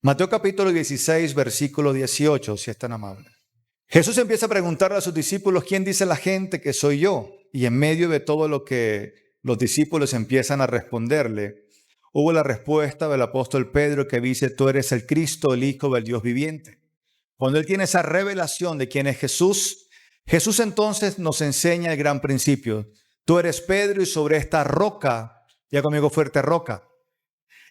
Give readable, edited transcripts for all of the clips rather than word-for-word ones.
Mateo capítulo 16, versículo 18, si es tan amable. Jesús empieza a preguntarle a sus discípulos, ¿quién dice la gente que soy yo? Y en medio de todo lo que los discípulos empiezan a responderle, hubo la respuesta del apóstol Pedro que dice, tú eres el Cristo, el Hijo del Dios viviente. Cuando él tiene esa revelación de quién es Jesús, Jesús entonces nos enseña el gran principio. Tú eres Pedro y sobre esta roca, ya conmigo fuerte roca,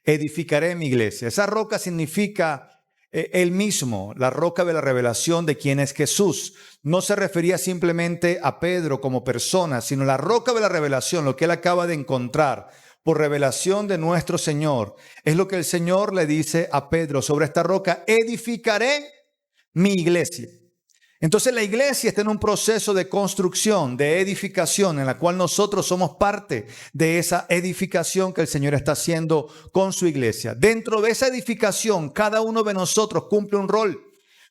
edificaré mi iglesia. Esa roca significa él mismo, la roca de la revelación de quién es Jesús. No se refería simplemente a Pedro como persona, sino la roca de la revelación, lo que él acaba de encontrar por revelación de nuestro Señor. Es lo que el Señor le dice a Pedro, sobre esta roca edificaré mi iglesia. Entonces la iglesia está en un proceso de construcción, de edificación, en la cual nosotros somos parte de esa edificación que el Señor está haciendo con su iglesia. Dentro de esa edificación, cada uno de nosotros cumple un rol,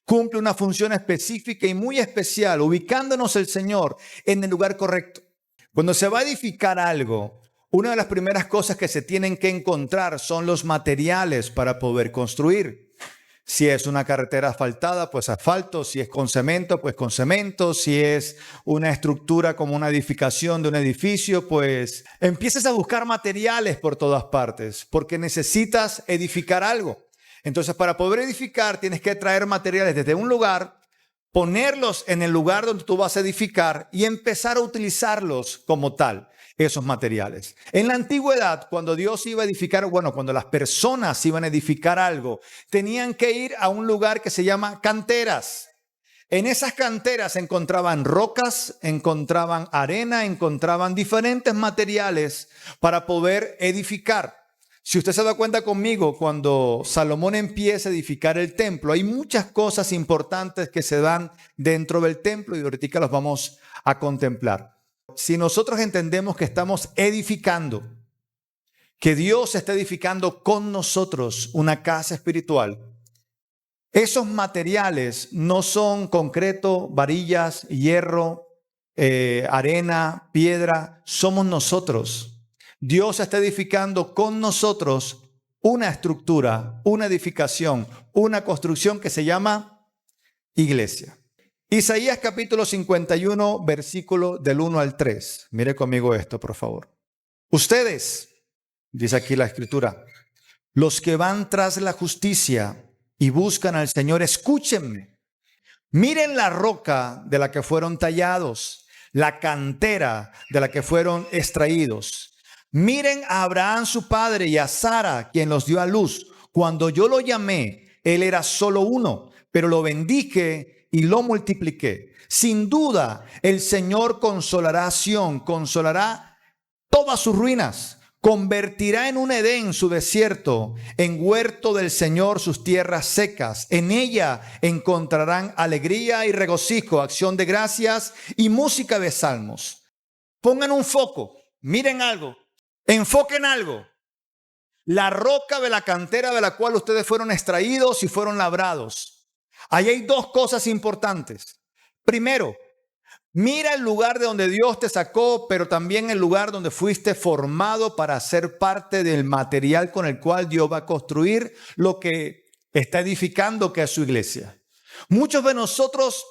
cumple una función específica y muy especial, ubicándonos el Señor en el lugar correcto. Cuando se va a edificar algo, una de las primeras cosas que se tienen que encontrar son los materiales para poder construir. Si es una carretera asfaltada, pues asfalto. Si es con cemento, pues con cemento. Si es una estructura como una edificación de un edificio, pues empiezas a buscar materiales por todas partes, porque necesitas edificar algo. Entonces, para poder edificar, tienes que traer materiales desde un lugar, ponerlos en el lugar donde tú vas a edificar y empezar a utilizarlos como tal. Esos materiales. En la antigüedad, cuando Dios iba a edificar, cuando las personas iban a edificar algo, tenían que ir a un lugar que se llama canteras. En esas canteras encontraban rocas, encontraban arena, encontraban diferentes materiales para poder edificar. Si usted se da cuenta conmigo, cuando Salomón empieza a edificar el templo, hay muchas cosas importantes que se dan dentro del templo y ahorita las vamos a contemplar. Si nosotros entendemos que estamos edificando, que Dios está edificando con nosotros una casa espiritual, esos materiales no son concreto, varillas, hierro, arena, piedra, somos nosotros. Dios está edificando con nosotros una estructura, una edificación, una construcción que se llama iglesia. Isaías capítulo 51, versículo del 1 al 3. Mire conmigo esto, por favor. Ustedes, dice aquí la escritura, los que van tras la justicia y buscan al Señor, escúchenme. Miren la roca de la que fueron tallados, la cantera de la que fueron extraídos. Miren a Abraham su padre y a Sara, quien los dio a luz. Cuando yo lo llamé, él era solo uno, pero lo bendije y lo multipliqué. Sin duda, el Señor consolará a Sión, consolará todas sus ruinas. Convertirá en un Edén su desierto, en huerto del Señor sus tierras secas. En ella encontrarán alegría y regocijo, acción de gracias y música de salmos. Pongan un foco, miren algo, enfoquen algo. La roca de la cantera de la cual ustedes fueron extraídos y fueron labrados. Ahí hay dos cosas importantes. Primero, mira el lugar de donde Dios te sacó, pero también el lugar donde fuiste formado para ser parte del material con el cual Dios va a construir lo que está edificando, que es su iglesia. Muchos de nosotros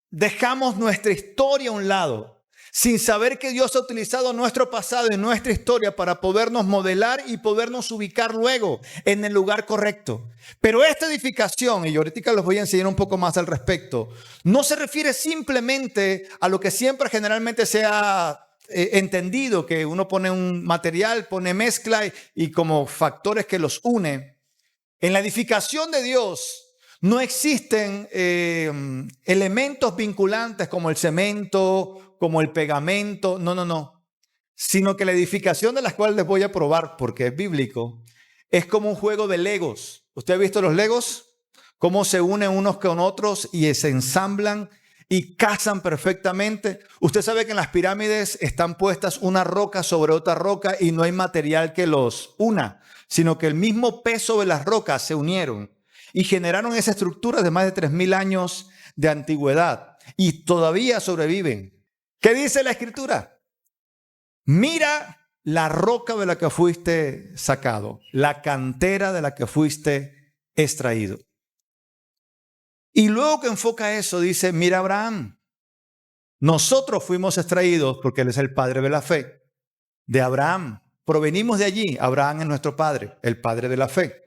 dejamos nuestra historia a un lado, sin saber que Dios ha utilizado nuestro pasado y nuestra historia para podernos modelar y podernos ubicar luego en el lugar correcto. Pero esta edificación, y yo ahorita les voy a enseñar un poco más al respecto, no se refiere simplemente a lo que siempre generalmente se ha entendido, que uno pone un material, pone mezcla y como factores que los une. En la edificación de Dios no existen elementos vinculantes como el cemento, como el pegamento, no. Sino que la edificación de las cuales les voy a probar, porque es bíblico, es como un juego de legos. ¿Usted ha visto los legos? Cómo se unen unos con otros y se ensamblan y casan perfectamente. Usted sabe que en las pirámides están puestas una roca sobre otra roca y no hay material que los una, sino que el mismo peso de las rocas se unieron y generaron esa estructura de más de 3,000 años de antigüedad y todavía sobreviven. ¿Qué dice la escritura? Mira la roca de la que fuiste sacado, la cantera de la que fuiste extraído. Y luego que enfoca eso, dice, mira Abraham, nosotros fuimos extraídos, porque él es el padre de la fe, de Abraham. Provenimos de allí. Abraham es nuestro padre, el padre de la fe.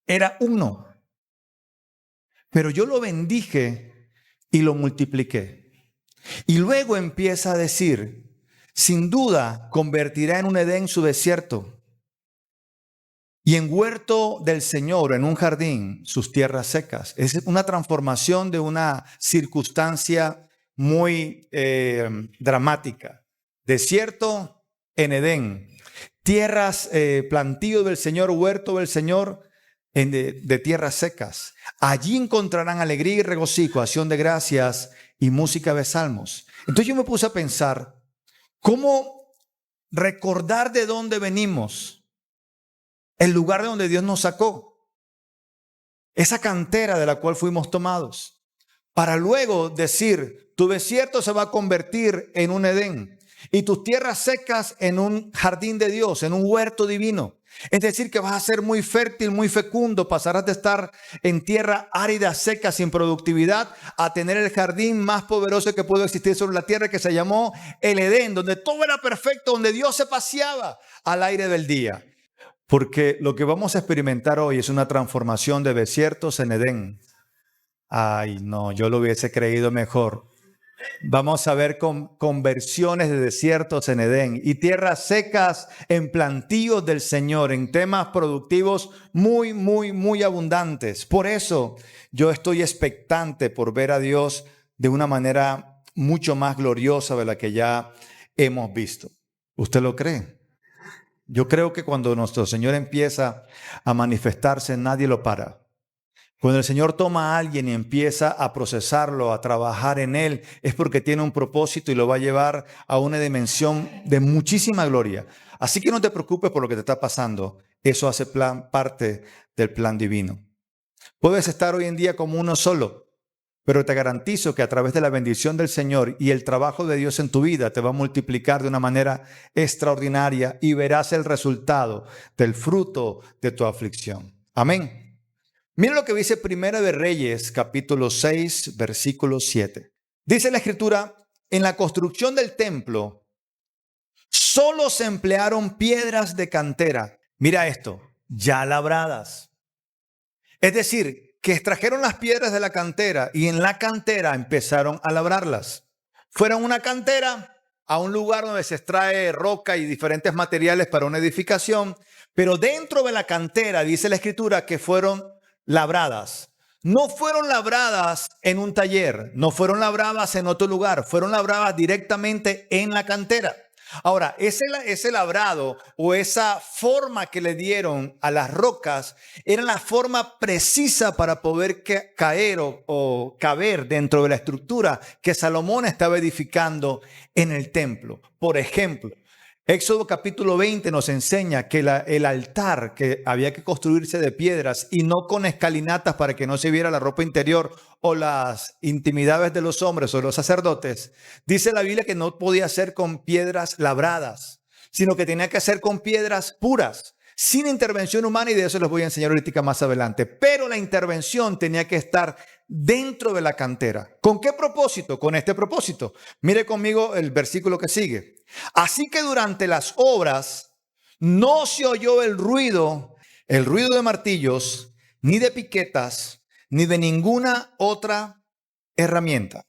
Era uno. Pero yo lo bendije y lo multipliqué. Y luego empieza a decir, sin duda convertirá en un Edén su desierto y en huerto del Señor, en un jardín, sus tierras secas. Es una transformación de una circunstancia muy dramática. Desierto en Edén. Tierras, plantío del Señor, huerto del Señor, de tierras secas. Allí encontrarán alegría y regocijo, acción de gracias y música de salmos. Entonces yo me puse a pensar, ¿cómo recordar de dónde venimos? El lugar de donde Dios nos sacó. Esa cantera de la cual fuimos tomados. Para luego decir, tu desierto se va a convertir en un Edén y tus tierras secas en un jardín de Dios, en un huerto divino. Es decir, que vas a ser muy fértil, muy fecundo, pasarás de estar en tierra árida, seca, sin productividad, a tener el jardín más poderoso que pudo existir sobre la tierra, que se llamó el Edén, donde todo era perfecto, donde Dios se paseaba al aire del día. Porque lo que vamos a experimentar hoy es una transformación de desiertos en Edén. Ay, no, yo lo hubiese creído mejor. Vamos a ver conversiones de desiertos en Edén y tierras secas en plantíos del Señor, en temas productivos muy, muy, muy abundantes. Por eso yo estoy expectante por ver a Dios de una manera mucho más gloriosa de la que ya hemos visto. ¿Usted lo cree? Yo creo que cuando nuestro Señor empieza a manifestarse, nadie lo para. Cuando el Señor toma a alguien y empieza a procesarlo, a trabajar en él, es porque tiene un propósito y lo va a llevar a una dimensión de muchísima gloria. Así que no te preocupes por lo que te está pasando. Eso hace parte del plan divino. Puedes estar hoy en día como uno solo, pero te garantizo que a través de la bendición del Señor y el trabajo de Dios en tu vida te va a multiplicar de una manera extraordinaria y verás el resultado del fruto de tu aflicción. Amén. Mira lo que dice Primera de Reyes, capítulo 6, versículo 7. Dice la Escritura, en la construcción del templo, solo se emplearon piedras de cantera. Mira esto, ya labradas. Es decir, que extrajeron las piedras de la cantera y en la cantera empezaron a labrarlas. Fueron una cantera a un lugar donde se extrae roca y diferentes materiales para una edificación, pero dentro de la cantera dice la Escritura que fueron labradas. No fueron labradas en un taller, no fueron labradas en otro lugar, fueron labradas directamente en la cantera. Ahora, ese labrado o esa forma que le dieron a las rocas era la forma precisa para poder caer o caber dentro de la estructura que Salomón estaba edificando en el templo. Por ejemplo, Éxodo capítulo 20 nos enseña que el altar que había que construirse de piedras y no con escalinatas para que no se viera la ropa interior o las intimidades de los hombres o de los sacerdotes. Dice la Biblia que no podía ser con piedras labradas, sino que tenía que ser con piedras puras, sin intervención humana, y de eso les voy a enseñar ahorita más adelante. Pero la intervención tenía que estar dentro de la cantera. ¿Con qué propósito? Con este propósito. Mire conmigo el versículo que sigue. Así que durante las obras no se oyó el ruido de martillos, ni de piquetas, ni de ninguna otra herramienta.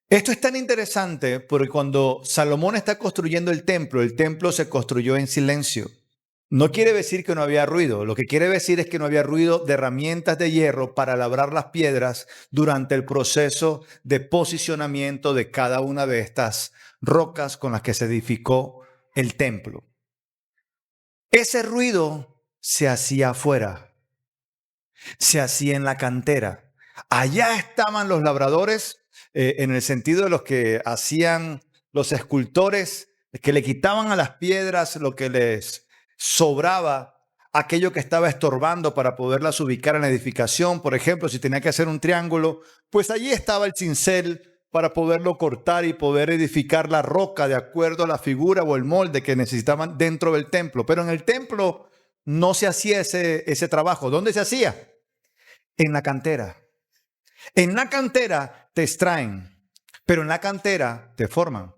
Esto es tan interesante porque cuando Salomón está construyendo el templo se construyó en silencio. No quiere decir que no había ruido. Lo que quiere decir es que no había ruido de herramientas de hierro para labrar las piedras durante el proceso de posicionamiento de cada una de estas rocas con las que se edificó el templo. Ese ruido se hacía afuera, se hacía en la cantera. Allá estaban los labradores, en el sentido de los que hacían los escultores, que le quitaban a las piedras lo que les sobraba, aquello que estaba estorbando para poderlas ubicar en la edificación. Por ejemplo, si tenía que hacer un triángulo, pues allí estaba el cincel para poderlo cortar y poder edificar la roca de acuerdo a la figura o el molde que necesitaban dentro del templo. Pero en el templo no se hacía ese trabajo. ¿Dónde se hacía? En la cantera. En la cantera te extraen, pero en la cantera te forman.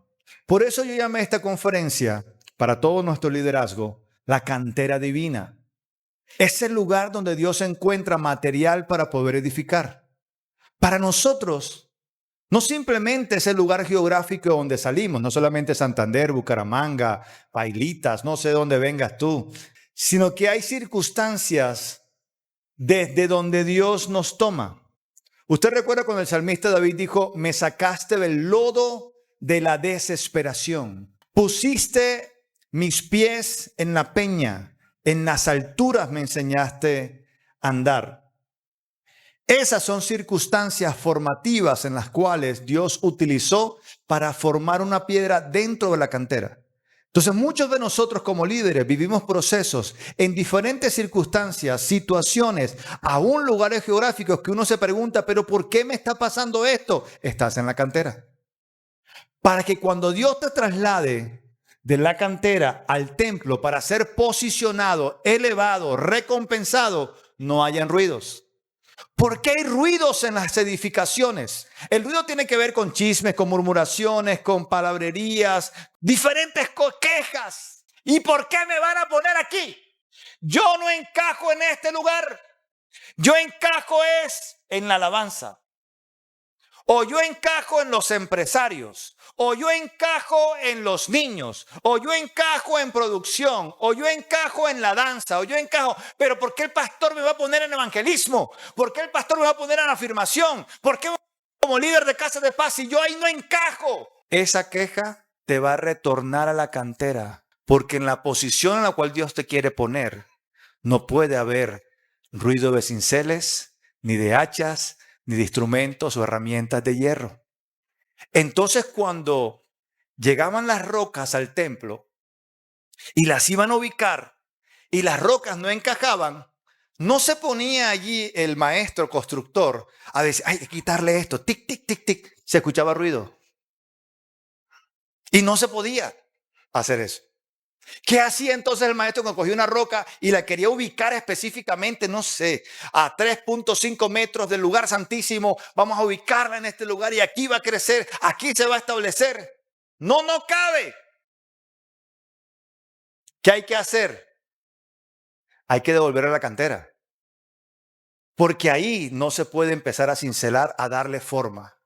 Por eso yo llamé esta conferencia para todo nuestro liderazgo la cantera divina. Es el lugar donde Dios encuentra material para poder edificar. Para nosotros, no simplemente es el lugar geográfico donde salimos, no solamente Santander, Bucaramanga, Pailitas, no sé dónde vengas tú, sino que hay circunstancias desde donde Dios nos toma. Usted recuerda cuando el salmista David dijo, me sacaste del lodo de la desesperación, pusiste mis pies en la peña, en las alturas me enseñaste a andar. Esas son circunstancias formativas en las cuales Dios utilizó para formar una piedra dentro de la cantera. Entonces muchos de nosotros como líderes vivimos procesos en diferentes circunstancias, situaciones, aún lugares geográficos que uno se pregunta, pero ¿por qué me está pasando esto? Estás en la cantera. Para que cuando Dios te traslade de la cantera al templo para ser posicionado, elevado, recompensado, no hayan ruidos. ¿Por qué hay ruidos en las edificaciones? El ruido tiene que ver con chismes, con murmuraciones, con palabrerías, diferentes quejas. ¿Y por qué me van a poner aquí? Yo no encajo en este lugar. Yo encajo es en la alabanza. O yo encajo en los empresarios, o yo encajo en los niños, o yo encajo en producción, o yo encajo en la danza, o yo encajo. Pero ¿por qué el pastor me va a poner en evangelismo? ¿Por qué el pastor me va a poner en afirmación? ¿Por qué como líder de Casa de Paz si yo ahí no encajo? Esa queja te va a retornar a la cantera, porque en la posición en la cual Dios te quiere poner, no puede haber ruido de cinceles, ni de hachas, ni de instrumentos o herramientas de hierro. Entonces cuando llegaban las rocas al templo y las iban a ubicar y las rocas no encajaban, no se ponía allí el maestro constructor a decir, hay que quitarle esto, tic, tic, tic, tic. Se escuchaba ruido. Y no se podía hacer eso. ¿Qué hacía entonces el maestro cuando cogía una roca y la quería ubicar específicamente, no sé, a 3.5 metros del lugar santísimo? Vamos a ubicarla en este lugar y aquí va a crecer, aquí se va a establecer. No cabe. ¿Qué hay que hacer? Hay que devolver a la cantera. Porque ahí no se puede empezar a cincelar, a darle forma.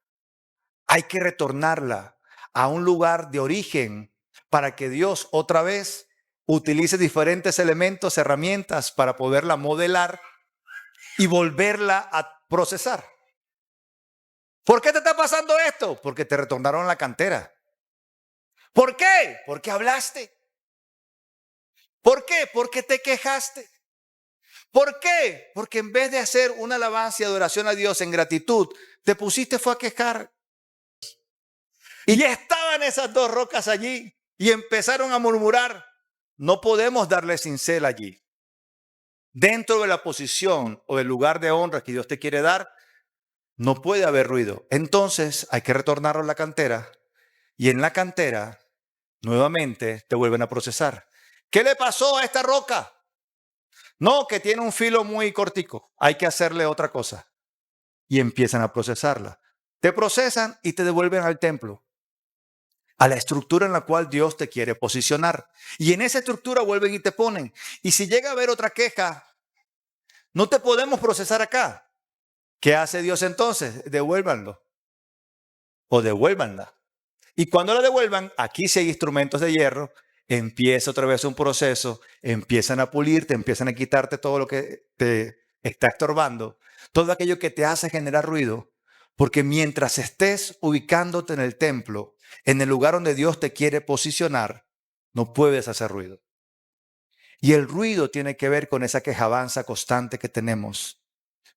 Hay que retornarla a un lugar de origen para que Dios otra vez utilice diferentes elementos, herramientas para poderla modelar y volverla a procesar. ¿Por qué te está pasando esto? Porque te retornaron a la cantera. ¿Por qué? Porque hablaste. ¿Por qué? Porque te quejaste. ¿Por qué? Porque en vez de hacer una alabanza y adoración a Dios en gratitud, te pusiste fue a quejar. Y ya estaban esas dos rocas allí y empezaron a murmurar. No podemos darle cincel allí. Dentro de la posición o del lugar de honra que Dios te quiere dar, no puede haber ruido. Entonces hay que retornarlo a la cantera y en la cantera nuevamente te vuelven a procesar. ¿Qué le pasó a esta roca? No, que tiene un filo muy cortico. Hay que hacerle otra cosa. Y empiezan a procesarla. Te procesan y te devuelven al templo, a la estructura en la cual Dios te quiere posicionar. Y en esa estructura vuelven y te ponen. Y si llega a haber otra queja, no te podemos procesar acá. ¿Qué hace Dios entonces? Devuélvanlo. O devuélvanla. Y cuando la devuelvan, aquí sí hay instrumentos de hierro, empieza otra vez un proceso, empiezan a pulirte, empiezan a quitarte todo lo que te está estorbando, todo aquello que te hace generar ruido, porque mientras estés ubicándote en el templo, en el lugar donde Dios te quiere posicionar, no puedes hacer ruido. Y el ruido tiene que ver con esa quejabanza constante que tenemos.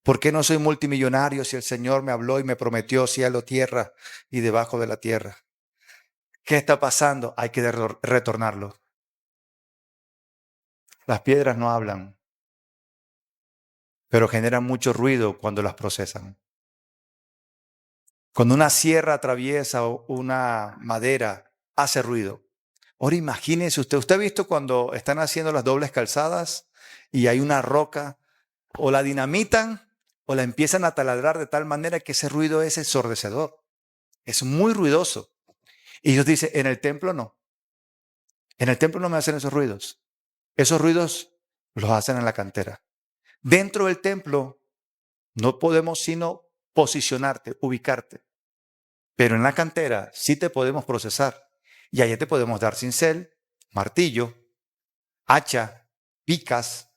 ¿Por qué no soy multimillonario si el Señor me habló y me prometió cielo, tierra y debajo de la tierra? ¿Qué está pasando? Hay que retornarlo. Las piedras no hablan, pero generan mucho ruido cuando las procesan. Cuando una sierra atraviesa una madera, hace ruido. Ahora imagínese usted ha visto cuando están haciendo las dobles calzadas y hay una roca, o la dinamitan o la empiezan a taladrar de tal manera que ese ruido es ensordecedor. Es muy ruidoso. Y Dios dice, en el templo no. En el templo no me hacen esos ruidos. Esos ruidos los hacen en la cantera. Dentro del templo no podemos sino posicionarte, ubicarte. Pero en la cantera sí te podemos procesar. Y allá te podemos dar cincel, martillo, hacha, picas,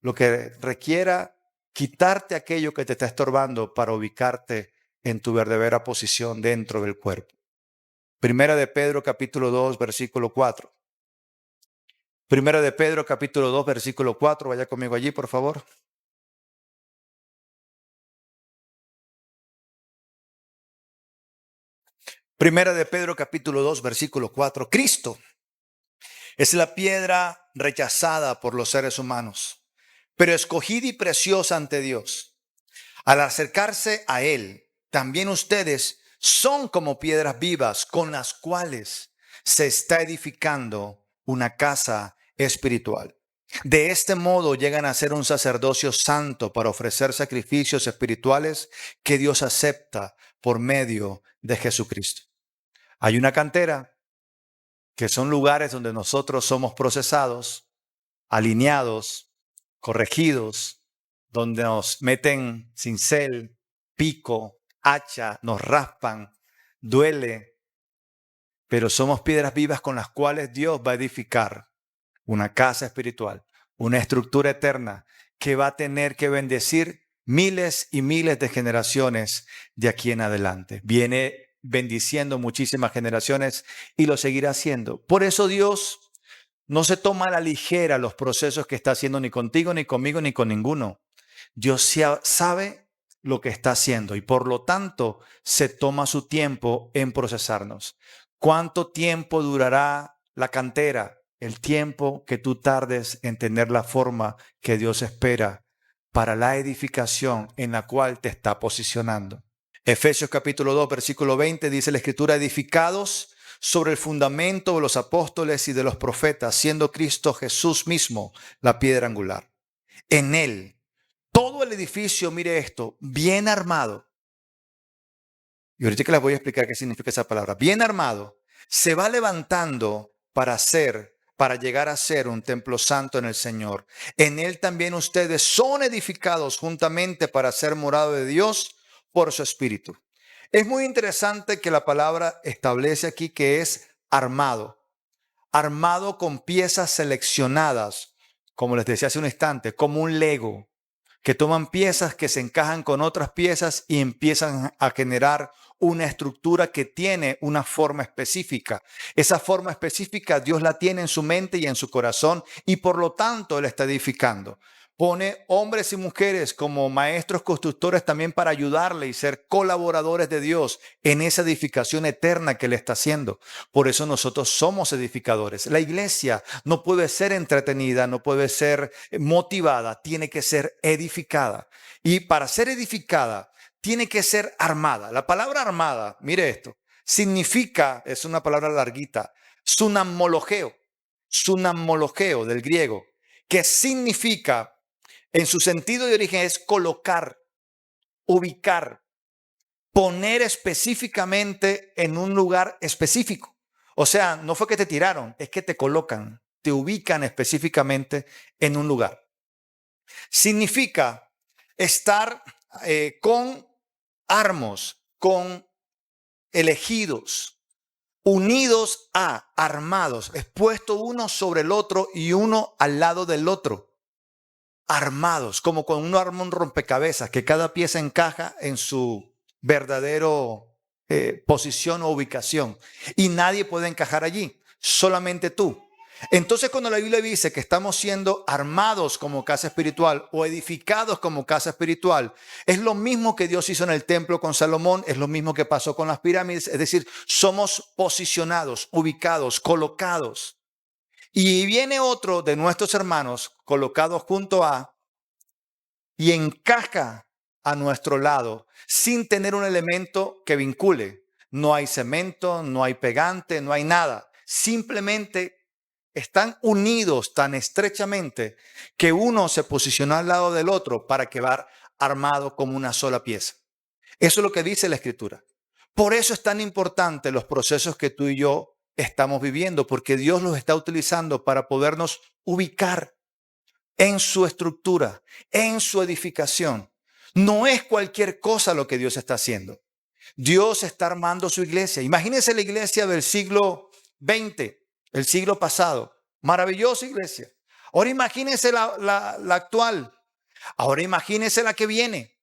lo que requiera quitarte aquello que te está estorbando para ubicarte en tu verdadera posición dentro del cuerpo. Primera de Pedro capítulo 2, versículo 4. Primera de Pedro capítulo 2, versículo 4. Vaya conmigo allí, por favor. Primera de Pedro capítulo 2, versículo 4. Cristo es la piedra rechazada por los seres humanos, pero escogida y preciosa ante Dios. Al acercarse a Él, también ustedes son como piedras vivas con las cuales se está edificando una casa espiritual. De este modo llegan a ser un sacerdocio santo para ofrecer sacrificios espirituales que Dios acepta por medio de Jesucristo. Hay una cantera que son lugares donde nosotros somos procesados, alineados, corregidos, donde nos meten cincel, pico, hacha, nos raspan, duele, pero somos piedras vivas con las cuales Dios va a edificar una casa espiritual, una estructura eterna que va a tener que bendecir miles y miles de generaciones de aquí en adelante. Viene bendiciendo muchísimas generaciones y lo seguirá haciendo. Por eso Dios no se toma a la ligera los procesos que está haciendo ni contigo, ni conmigo, ni con ninguno. Dios sabe lo que está haciendo y por lo tanto se toma su tiempo en procesarnos. ¿Cuánto tiempo durará la cantera? El tiempo que tú tardes en tener la forma que Dios espera para la edificación en la cual te está posicionando. Efesios capítulo 2, versículo 20 dice la Escritura, edificados sobre el fundamento de los apóstoles y de los profetas, siendo Cristo Jesús mismo la piedra angular. En Él, todo el edificio, mire esto, bien armado. Y ahorita que les voy a explicar qué significa esa palabra. Bien armado, se va levantando para llegar a ser un templo santo en el Señor. En Él también ustedes son edificados juntamente para ser morado de Dios por su Espíritu. Es muy interesante que la palabra establece aquí que es armado. Armado con piezas seleccionadas, como les decía hace un instante, como un Lego, que toman piezas que se encajan con otras piezas y empiezan a generar una estructura que tiene una forma específica. Esa forma específica Dios la tiene en su mente y en su corazón y por lo tanto Él está edificando. Pone hombres y mujeres como maestros constructores también para ayudarle y ser colaboradores de Dios en esa edificación eterna que Él está haciendo. Por eso nosotros somos edificadores. La iglesia no puede ser entretenida, no puede ser motivada, tiene que ser edificada. Y para ser edificada, tiene que ser armada. La palabra armada, mire esto, significa, es una palabra larguita, sunamologeo del griego, que significa, en su sentido de origen es colocar, ubicar, poner específicamente en un lugar específico. O sea, no fue que te tiraron, es que te colocan, te ubican específicamente en un lugar. Significa estar con armos, con elegidos, unidos a, armados, expuesto uno sobre el otro y uno al lado del otro. Armados, como cuando uno arma un rompecabezas, que cada pieza encaja en su verdadero posición o ubicación. Y nadie puede encajar allí, solamente tú. Entonces cuando la Biblia dice que estamos siendo armados como casa espiritual o edificados como casa espiritual, es lo mismo que Dios hizo en el templo con Salomón, es lo mismo que pasó con las pirámides, es decir, somos posicionados, ubicados, colocados. Y viene otro de nuestros hermanos colocados junto a y encaja a nuestro lado sin tener un elemento que vincule. No hay cemento, no hay pegante, no hay nada. Simplemente están unidos tan estrechamente que uno se posiciona al lado del otro para quedar armado como una sola pieza. Eso es lo que dice la Escritura. Por eso es tan importante los procesos que tú y yo estamos viviendo, porque Dios los está utilizando para podernos ubicar en su estructura, en su edificación. No es cualquier cosa lo que Dios está haciendo. Dios está armando su iglesia. Imagínense la iglesia del siglo XX, el siglo pasado. Maravillosa iglesia. Ahora imagínense la actual. Ahora imagínense la que viene.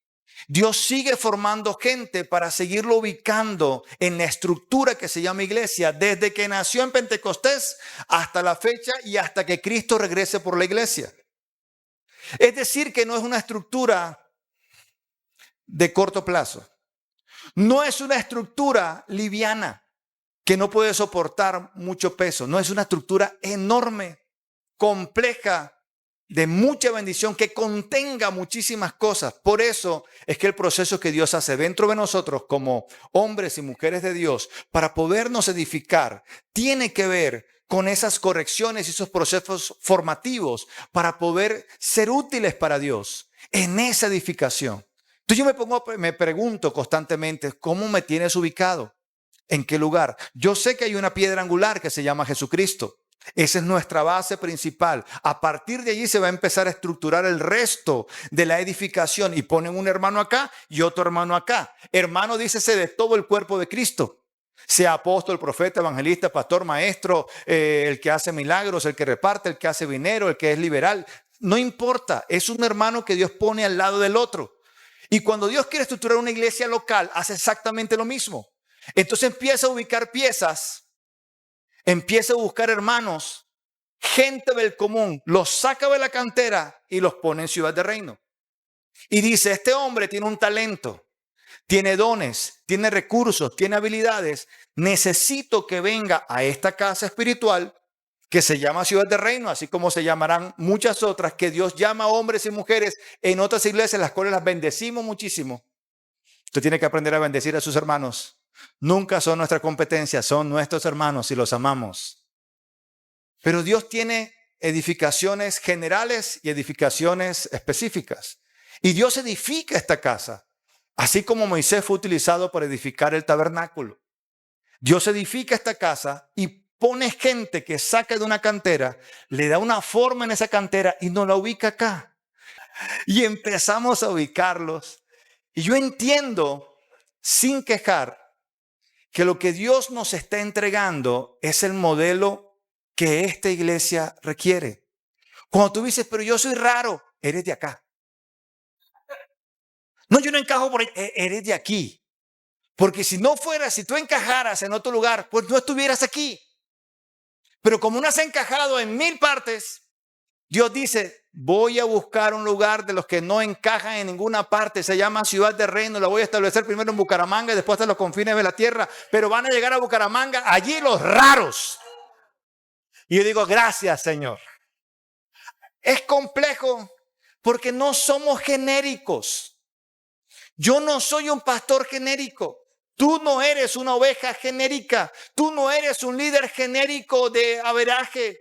Dios sigue formando gente para seguirlo ubicando en la estructura que se llama iglesia, desde que nació en Pentecostés hasta la fecha y hasta que Cristo regrese por la iglesia. Es decir, que no es una estructura de corto plazo. No es una estructura liviana que no puede soportar mucho peso. No, es una estructura enorme, compleja, de mucha bendición, que contenga muchísimas cosas. Por eso es que el proceso que Dios hace dentro de nosotros como hombres y mujeres de Dios para podernos edificar tiene que ver con esas correcciones y esos procesos formativos para poder ser útiles para Dios en esa edificación. Entonces yo me pregunto constantemente, ¿cómo me tienes ubicado? ¿En qué lugar? Yo sé que hay una piedra angular que se llama Jesucristo. Esa es nuestra base principal. A partir de allí se va a empezar a estructurar el resto de la edificación y ponen un hermano acá y otro hermano acá. Hermano, dícese de todo el cuerpo de Cristo. Sea apóstol, profeta, evangelista, pastor, maestro, el que hace milagros, el que reparte, el que hace dinero, el que es liberal. No importa, es un hermano que Dios pone al lado del otro. Y cuando Dios quiere estructurar una iglesia local, hace exactamente lo mismo. Entonces empieza a ubicar piezas, empieza a buscar hermanos, gente del común, los saca de la cantera y los pone en Ciudad de Reino. Y dice, este hombre tiene un talento, tiene dones, tiene recursos, tiene habilidades. Necesito que venga a esta casa espiritual que se llama Ciudad de Reino, así como se llamarán muchas otras que Dios llama a hombres y mujeres en otras iglesias, las cuales las bendecimos muchísimo. Usted tiene que aprender a bendecir a sus hermanos. Nunca son nuestra competencia, son nuestros hermanos y los amamos. Pero Dios tiene edificaciones generales y edificaciones específicas. Y Dios edifica esta casa, así como Moisés fue utilizado para edificar el tabernáculo. Dios edifica esta casa y pone gente que saca de una cantera, le da una forma en esa cantera y nos la ubica acá. Y empezamos a ubicarlos. Y yo entiendo, sin quejar, que lo que Dios nos está entregando es el modelo que esta iglesia requiere. Cuando tú dices, pero yo soy raro, eres de acá. No, yo no encajo por ahí, eres de aquí. Porque si no fueras, si tú encajaras en otro lugar, pues no estuvieras aquí. Pero como no has encajado en 1000 partes, Dios dice, voy a buscar un lugar de los que no encajan en ninguna parte. Se llama Ciudad de Reino. La voy a establecer primero en Bucaramanga y después hasta los confines de la tierra. Pero van a llegar a Bucaramanga allí los raros. Y yo digo, gracias, Señor. Es complejo porque no somos genéricos. Yo no soy un pastor genérico. Tú no eres una oveja genérica. Tú no eres un líder genérico de averaje.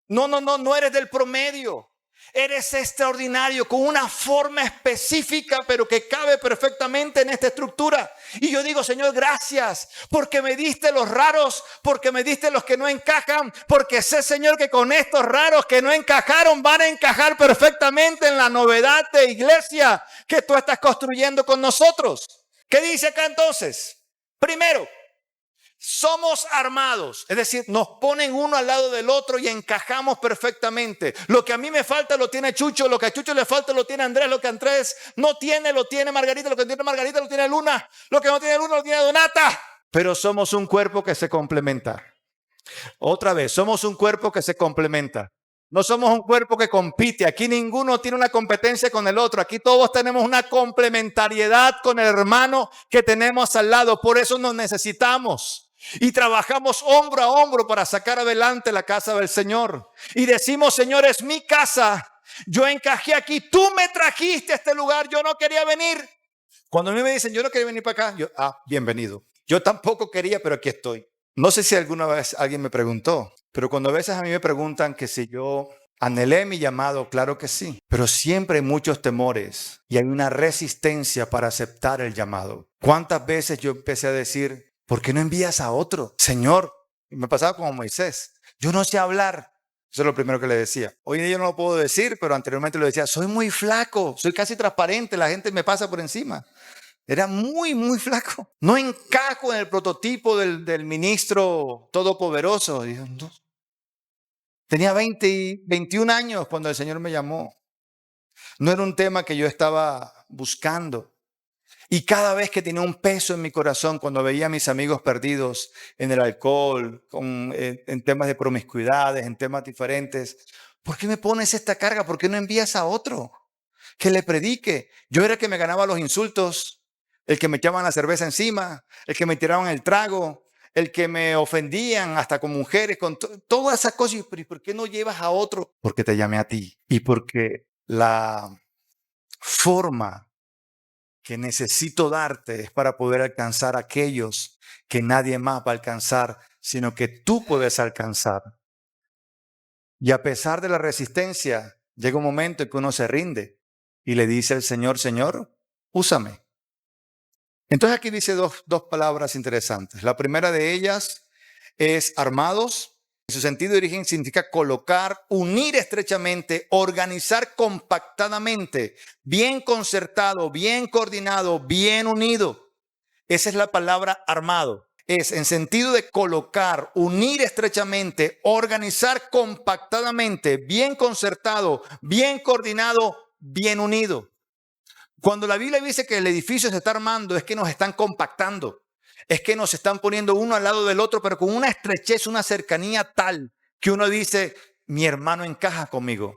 No eres del promedio. Eres extraordinario, con una forma específica, pero que cabe perfectamente en esta estructura. Y yo digo, Señor, gracias, porque me diste los raros, porque me diste los que no encajan, porque sé, Señor, que con estos raros que no encajaron van a encajar perfectamente en la novedad de iglesia que tú estás construyendo con nosotros. ¿Qué dice acá entonces? Primero, somos armados, es decir, nos ponen uno al lado del otro y encajamos perfectamente. Lo que a mí me falta lo tiene Chucho, lo que a Chucho le falta lo tiene Andrés, lo que Andrés no tiene lo tiene Margarita, lo que tiene Margarita lo tiene Luna, lo que no tiene Luna lo tiene Donata. Pero somos un cuerpo que se complementa. Otra vez, somos un cuerpo que se complementa. No somos un cuerpo que compite. Aquí ninguno tiene una competencia con el otro. Aquí todos tenemos una complementariedad con el hermano que tenemos al lado. Por eso nos necesitamos. Y trabajamos hombro a hombro para sacar adelante la casa del Señor. Y decimos, Señor, es mi casa. Yo encajé aquí. Tú me trajiste a este lugar. Yo no quería venir. Cuando a mí me dicen, yo no quería venir para acá, yo, bienvenido. Yo tampoco quería, pero aquí estoy. No sé si alguna vez alguien me preguntó, Pero cuando a veces a mí me preguntan que si yo anhelé mi llamado, claro que sí. Pero siempre hay muchos temores y hay una resistencia para aceptar el llamado. ¿Cuántas veces yo empecé a decir, ¿por qué no envías a otro? Señor, y me pasaba como Moisés, yo no sé hablar. Eso es lo primero que le decía. Hoy en día yo no lo puedo decir, pero anteriormente lo decía, soy muy flaco, soy casi transparente, la gente me pasa por encima. Era muy, muy flaco. No encajo en el prototipo del ministro todopoderoso. Y yo, no. Tenía 21 años cuando el Señor me llamó. No era un tema que yo estaba buscando. Y cada vez que tenía un peso en mi corazón, cuando veía a mis amigos perdidos en el alcohol, en temas de promiscuidades, en temas diferentes, ¿por qué me pones esta carga? ¿Por qué no envías a otro que le predique? Yo era el que me ganaba los insultos, el que me echaban la cerveza encima, el que me tiraban el trago, el que me ofendían hasta con mujeres, con todas esas cosas. ¿Y por qué no llevas a otro? Porque te llamé a ti y porque la forma que necesito darte es para poder alcanzar a aquellos que nadie más va a alcanzar, sino que tú puedes alcanzar. Y a pesar de la resistencia, llega un momento en que uno se rinde y le dice al Señor, Señor, úsame. Entonces aquí dice dos palabras interesantes. La primera de ellas es armados. En su sentido de origen significa colocar, unir estrechamente, organizar compactadamente, bien concertado, bien coordinado, bien unido. Esa es la palabra armado. Es en sentido de colocar, unir estrechamente, organizar compactadamente, bien concertado, bien coordinado, bien unido. Cuando la Biblia dice que el edificio se está armando, es que nos están compactando. Es que nos están poniendo uno al lado del otro, pero con una estrechez, una cercanía tal que uno dice, mi hermano encaja conmigo.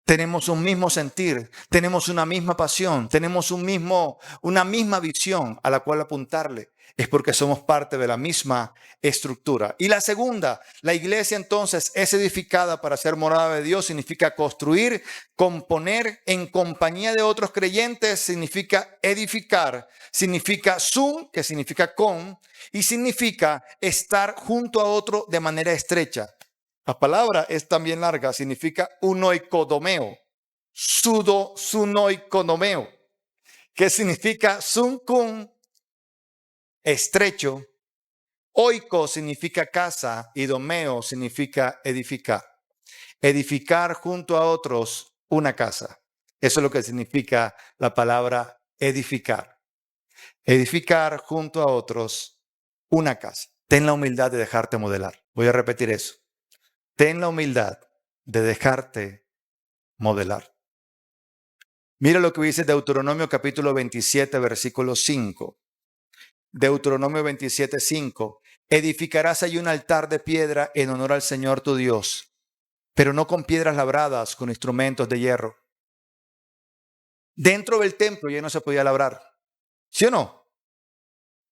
Tenemos un mismo sentir, tenemos una misma pasión, tenemos una misma visión a la cual apuntarle. Es porque somos parte de la misma estructura. Y la segunda, la iglesia entonces es edificada para ser morada de Dios, significa construir, componer en compañía de otros creyentes, significa edificar, significa sum, que significa con, y significa estar junto a otro de manera estrecha. La palabra es también larga, significa unoikodomeo, sunoikodomeo, que significa kun, estrecho, oiko significa casa y domeo significa edificar. Edificar junto a otros una casa. Eso es lo que significa la palabra edificar. Edificar junto a otros una casa. Ten la humildad de dejarte modelar. Voy a repetir eso. Ten la humildad de dejarte modelar. Mira lo que dice Deuteronomio capítulo 27, versículo 5. Deuteronomio 27, 5. Edificarás allí un altar de piedra en honor al Señor tu Dios, pero no con piedras labradas, con instrumentos de hierro. Dentro del templo ya no se podía labrar, ¿sí o no?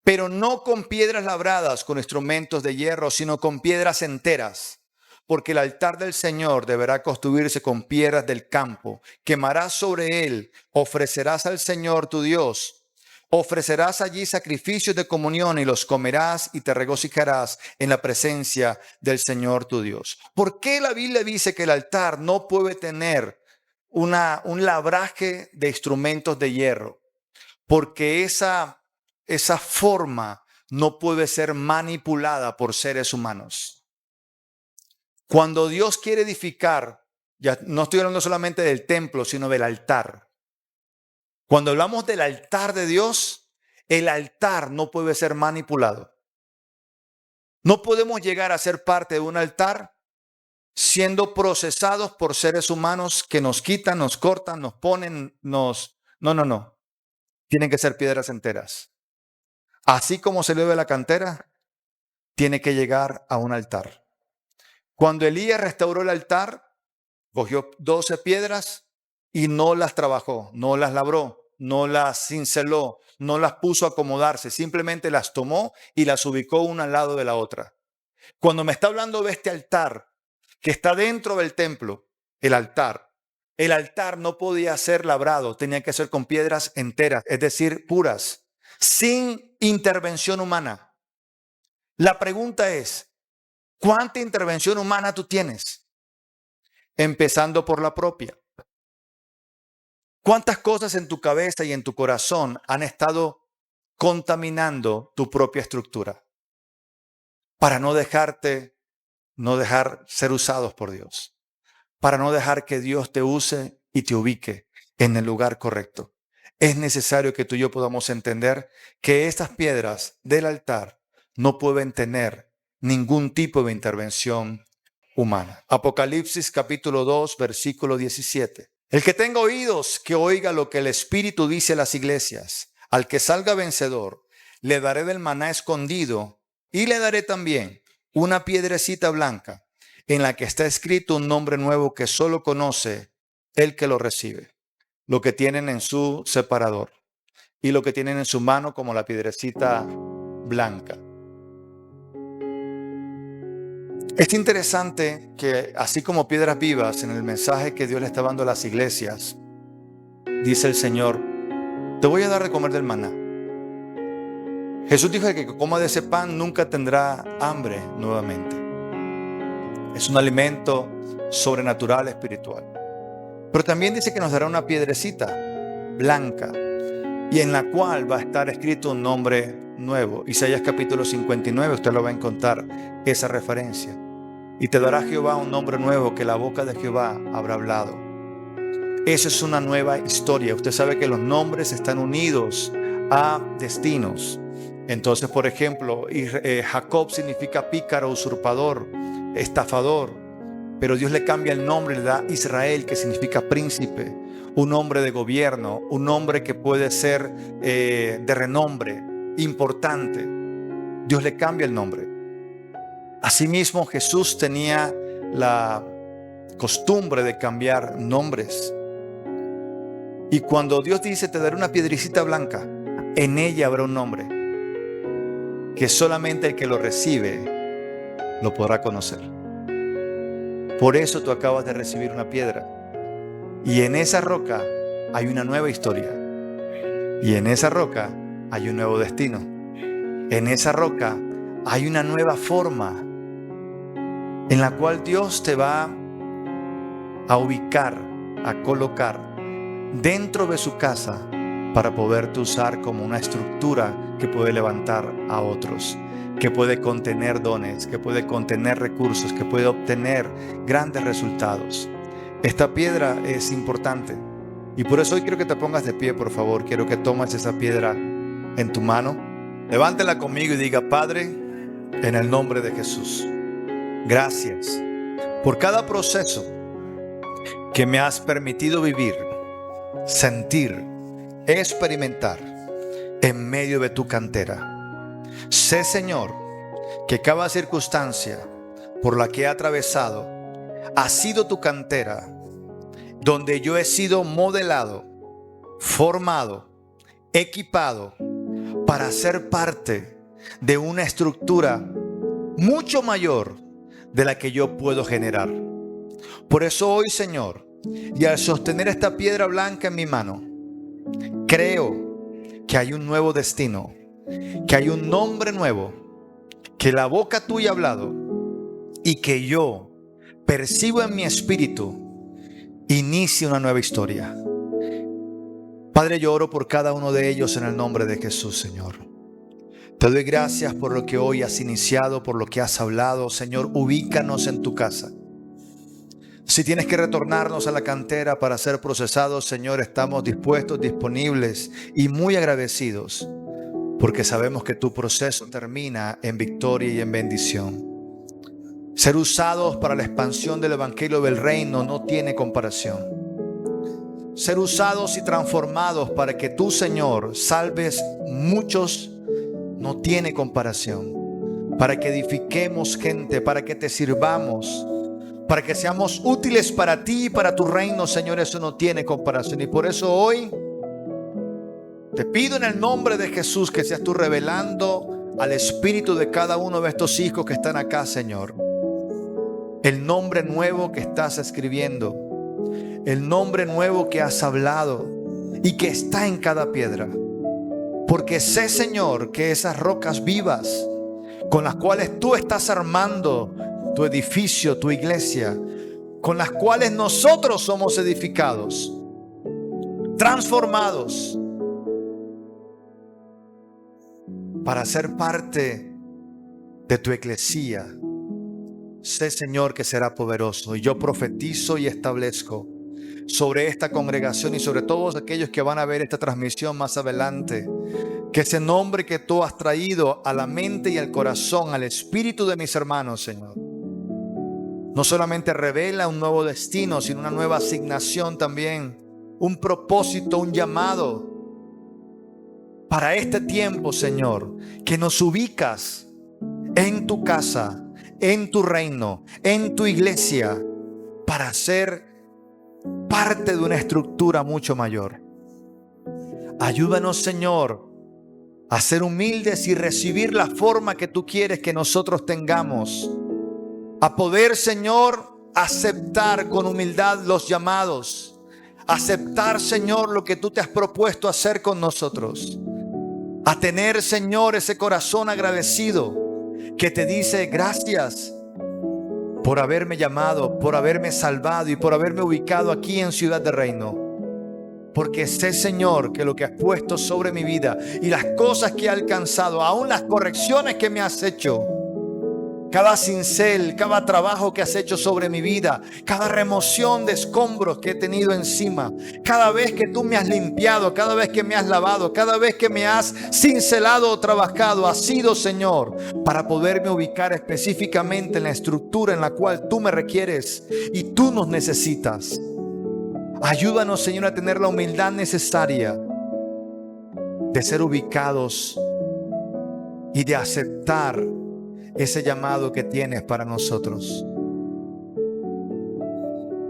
Pero no con piedras labradas, con instrumentos de hierro, sino con piedras enteras. Porque el altar del Señor deberá construirse con piedras del campo. Quemarás sobre él, ofrecerás al Señor tu Dios. Ofrecerás allí sacrificios de comunión y los comerás y te regocijarás en la presencia del Señor tu Dios. ¿Por qué la Biblia dice que el altar no puede tener un labraje de instrumentos de hierro? Porque esa forma no puede ser manipulada por seres humanos. Cuando Dios quiere edificar, ya no estoy hablando solamente del templo, sino del altar. Cuando hablamos del altar de Dios, el altar no puede ser manipulado. No podemos llegar a ser parte de un altar siendo procesados por seres humanos que nos quitan, nos cortan, nos ponen, nos... No. Tienen que ser piedras enteras. Así como se le ve la cantera, tiene que llegar a un altar. Cuando Elías restauró el altar, cogió 12 piedras y no las trabajó, no las labró, no las cinceló, no las puso a acomodarse, simplemente las tomó y las ubicó una al lado de la otra. Cuando me está hablando de este altar que está dentro del templo, el altar no podía ser labrado, tenía que ser con piedras enteras, es decir, puras, sin intervención humana. La pregunta es, ¿Cuánta intervención humana tú tienes? Empezando por la propia. ¿Cuántas cosas en tu cabeza y en tu corazón han estado contaminando tu propia estructura para no dejar ser usados por Dios, para no dejar que Dios te use y te ubique en el lugar correcto? Es necesario que tú y yo podamos entender que estas piedras del altar no pueden tener ningún tipo de intervención humana. Apocalipsis capítulo 2, versículo 17. El que tenga oídos, que oiga lo que el Espíritu dice a las iglesias. Al que salga vencedor, le daré del maná escondido y le daré también una piedrecita blanca en la que está escrito un nombre nuevo que solo conoce el que lo recibe. Lo que tienen en su separador y lo que tienen en su mano como la piedrecita blanca. Es interesante que así como piedras vivas en el mensaje que Dios le está dando a las iglesias, dice el Señor, te voy a dar de comer del maná. Jesús dijo que el que coma de ese pan nunca tendrá hambre nuevamente. Es un alimento sobrenatural, espiritual. Pero también dice que nos dará una piedrecita blanca y en la cual va a estar escrito un nombre nuevo. Isaías capítulo 59, usted lo va a encontrar esa referencia. Y te dará Jehová un nombre nuevo que la boca de Jehová habrá hablado. Esa es una nueva historia. Usted sabe que los nombres están unidos a destinos. Entonces, por ejemplo, Jacob significa pícaro, usurpador, estafador. Pero Dios le cambia el nombre, le da Israel, que significa príncipe, un hombre de gobierno, un hombre que puede ser de renombre, importante. Dios le cambia el nombre. Asimismo, Jesús tenía la costumbre de cambiar nombres. Y cuando Dios dice, te daré una piedrecita blanca, en ella habrá un nombre que solamente el que lo recibe lo podrá conocer. Por eso tú acabas de recibir una piedra. Y en esa roca hay una nueva historia. Y en esa roca hay un nuevo destino. En esa roca hay una nueva forma en la cual Dios te va a ubicar, a colocar dentro de su casa para poderte usar como una estructura que puede levantar a otros, que puede contener dones, que puede contener recursos, que puede obtener grandes resultados. Esta piedra es importante y por eso hoy quiero que te pongas de pie, por favor. Quiero que tomes esa piedra en tu mano. Levántela conmigo y diga, Padre, en el nombre de Jesús, gracias por cada proceso que me has permitido vivir, sentir, experimentar en medio de tu cantera. Sé, Señor, que cada circunstancia por la que he atravesado ha sido tu cantera, donde yo he sido modelado, formado, equipado para ser parte de una estructura mucho mayor de la que yo puedo generar. Por eso hoy, Señor, y al sostener esta piedra blanca en mi mano, creo que hay un nuevo destino, que hay un nombre nuevo, que la boca tuya ha hablado y que yo percibo en mi espíritu, inicia una nueva historia. Padre, yo oro por cada uno de ellos en el nombre de Jesús, Señor. Te doy gracias por lo que hoy has iniciado, por lo que has hablado. Señor, ubícanos en tu casa. Si tienes que retornarnos a la cantera para ser procesados, Señor, estamos dispuestos, disponibles y muy agradecidos, porque sabemos que tu proceso termina en victoria y en bendición. Ser usados para la expansión del evangelio del reino no tiene comparación. Ser usados y transformados para que tú, Señor, salves muchos no tiene comparación. Para que edifiquemos gente, para que te sirvamos, para que seamos útiles para ti y para tu reino, Señor, eso no tiene comparación. Y por eso hoy te pido en el nombre de Jesús que seas tú revelando al espíritu de cada uno de estos hijos que están acá, Señor, el nombre nuevo que estás escribiendo, el nombre nuevo que has hablado y que está en cada piedra. Porque sé, Señor, que esas rocas vivas con las cuales tú estás armando tu edificio, tu iglesia, con las cuales nosotros somos edificados, transformados, para ser parte de tu eclesía. Sé, Señor, que será poderoso. Y yo profetizo y establezco sobre esta congregación y sobre todos aquellos que van a ver esta transmisión más adelante, que ese nombre que tú has traído a la mente y al corazón, al espíritu de mis hermanos, Señor, no solamente revela un nuevo destino, sino una nueva asignación también, un propósito, un llamado para este tiempo, Señor, que nos ubicas en tu casa, en tu reino, en tu iglesia, para ser parte de una estructura mucho mayor. Ayúdanos, Señor, a ser humildes y recibir la forma que tú quieres que nosotros tengamos, a poder, Señor, aceptar con humildad los llamados, aceptar, Señor, lo que tú te has propuesto hacer con nosotros, a tener, Señor, ese corazón agradecido que te dice gracias por haberme llamado, por haberme salvado y por haberme ubicado aquí en Ciudad de Reino. Porque sé, Señor, que lo que has puesto sobre mi vida y las cosas que he alcanzado, aún las correcciones que me has hecho, cada cincel, cada trabajo que has hecho sobre mi vida, cada remoción de escombros que he tenido encima, cada vez que tú me has limpiado, cada vez que me has lavado, cada vez que me has cincelado o trabajado, ha sido, Señor, para poderme ubicar específicamente en la estructura en la cual tú me requieres y tú nos necesitas. Ayúdanos, Señor, a tener la humildad necesaria de ser ubicados y de aceptar ese llamado que tienes para nosotros.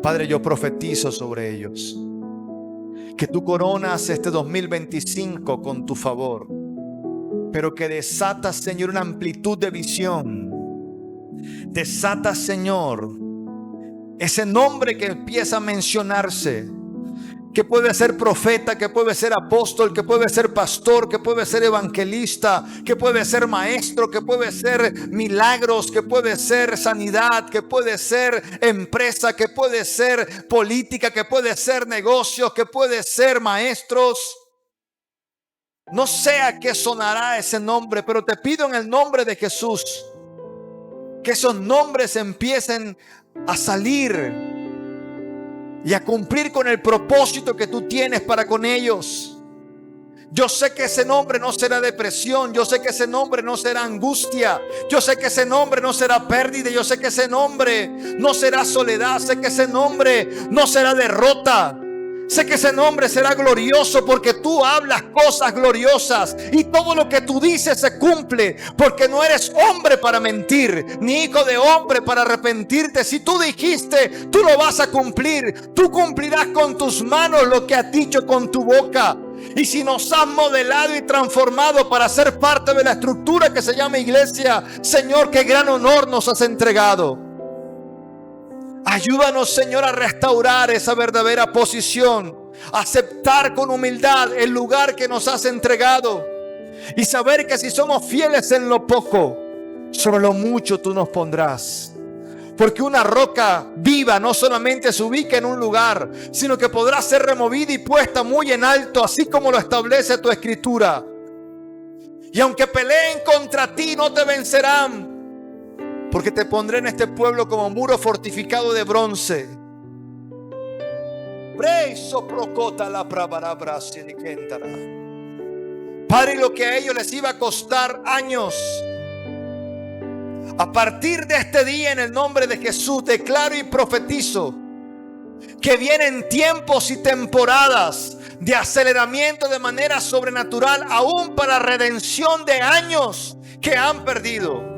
Padre, yo profetizo sobre ellos que tú coronas este 2025 con tu favor, pero que desatas, Señor, una amplitud de visión. Desatas, Señor, ese nombre que empieza a mencionarse, que puede ser profeta, que puede ser apóstol, que puede ser pastor, que puede ser evangelista, que puede ser maestro, que puede ser milagros, que puede ser sanidad, que puede ser empresa, que puede ser política, que puede ser negocios, que puede ser maestros. No sé a qué sonará ese nombre, pero te pido en el nombre de Jesús que esos nombres empiecen a salir y a cumplir con el propósito que tú tienes para con ellos. Yo sé que ese nombre no será depresión. Yo sé que ese nombre no será angustia. Yo sé que ese nombre no será pérdida. Yo sé que ese nombre no será soledad. Sé que ese nombre no será derrota. Sé que ese nombre será glorioso porque tú hablas cosas gloriosas y todo lo que tú dices se cumple, porque no eres hombre para mentir, ni hijo de hombre para arrepentirte. Si tú dijiste, tú lo vas a cumplir. Tú cumplirás con tus manos lo que has dicho con tu boca. Y si nos has modelado y transformado para ser parte de la estructura que se llama iglesia, Señor, qué gran honor nos has entregado. Ayúdanos, Señor, a restaurar esa verdadera posición, aceptar con humildad el lugar que nos has entregado y saber que si somos fieles en lo poco, sobre lo mucho tú nos pondrás. Porque una roca viva no solamente se ubica en un lugar, sino que podrá ser removida y puesta muy en alto, así como lo establece tu escritura. Y aunque peleen contra ti, no te vencerán, porque te pondré en este pueblo como muro fortificado de bronce. Padre, lo que a ellos les iba a costar años, a partir de este día, en el nombre de Jesús, declaro y profetizo que vienen tiempos y temporadas de aceleramiento de manera sobrenatural, aún para redención de años que han perdido.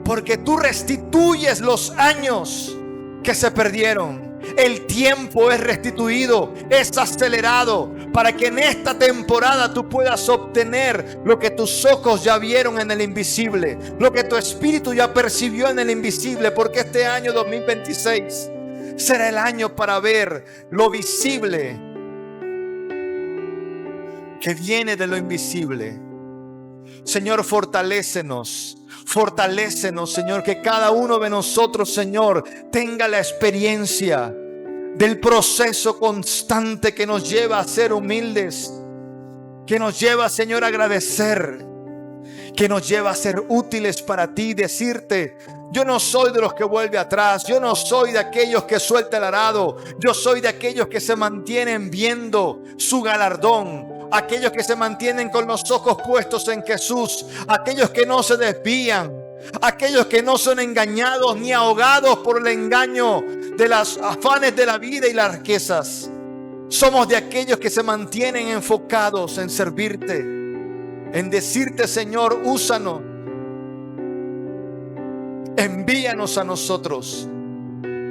Porque tú restituyes los años que se perdieron. El tiempo es restituido, es acelerado, para que en esta temporada tú puedas obtener lo que tus ojos ya vieron en el invisible, lo que tu espíritu ya percibió en el invisible. Porque este año 2026 será el año para ver lo visible que viene de lo invisible. Señor, fortalécenos. Fortalécenos, Señor, que cada uno de nosotros, Señor, tenga la experiencia del proceso constante que nos lleva a ser humildes, que nos lleva, Señor, a agradecer, que nos lleva a ser útiles para ti, decirte: yo no soy de los que vuelve atrás, yo no soy de aquellos que suelta el arado, yo soy de aquellos que se mantienen viendo su galardón, aquellos que se mantienen con los ojos puestos en Jesús, aquellos que no se desvían, aquellos que no son engañados ni ahogados por el engaño de los afanes de la vida y las riquezas. Somos de aquellos que se mantienen enfocados en servirte, en decirte: Señor, úsanos, envíanos a nosotros.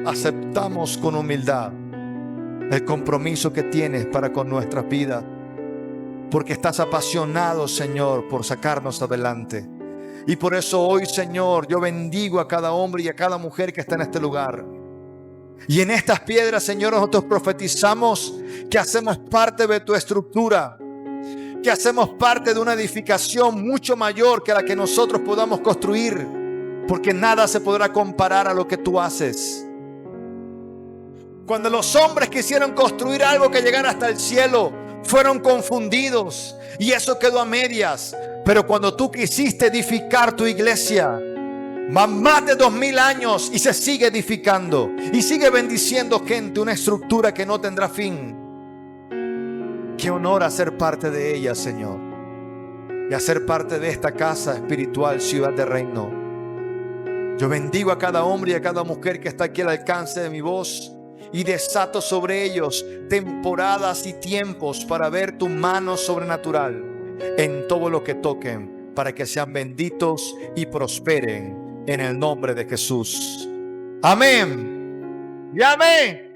Aceptamos con humildad el compromiso que tienes para con nuestras vidas, porque estás apasionado, Señor, por sacarnos adelante. Y por eso hoy, Señor, yo bendigo a cada hombre y a cada mujer que está en este lugar. Y en estas piedras, Señor, nosotros profetizamos que hacemos parte de tu estructura, que hacemos parte de una edificación mucho mayor que la que nosotros podamos construir, porque nada se podrá comparar a lo que tú haces. Cuando los hombres quisieron construir algo que llegara hasta el cielo, fueron confundidos y eso quedó a medias. Pero cuando tú quisiste edificar tu iglesia, van más de 2000 años y se sigue edificando y sigue bendiciendo gente, una estructura que no tendrá fin. Qué honor hacer parte de ella, Señor, y hacer parte de esta casa espiritual, ciudad de reino. Yo bendigo a cada hombre y a cada mujer que está aquí al alcance de mi voz y desato sobre ellos temporadas y tiempos para ver tu mano sobrenatural en todo lo que toquen, para que sean benditos y prosperen en el nombre de Jesús. Amén y amén.